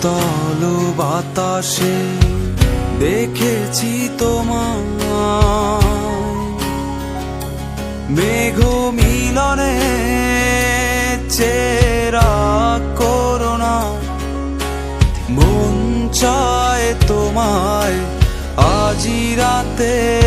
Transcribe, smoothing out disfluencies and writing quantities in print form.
শীতল বাতাসে দেখেছি তোমায়, মেঘ মিলনে চেরা করোনা। মন চায় তোমায় আজি রাতে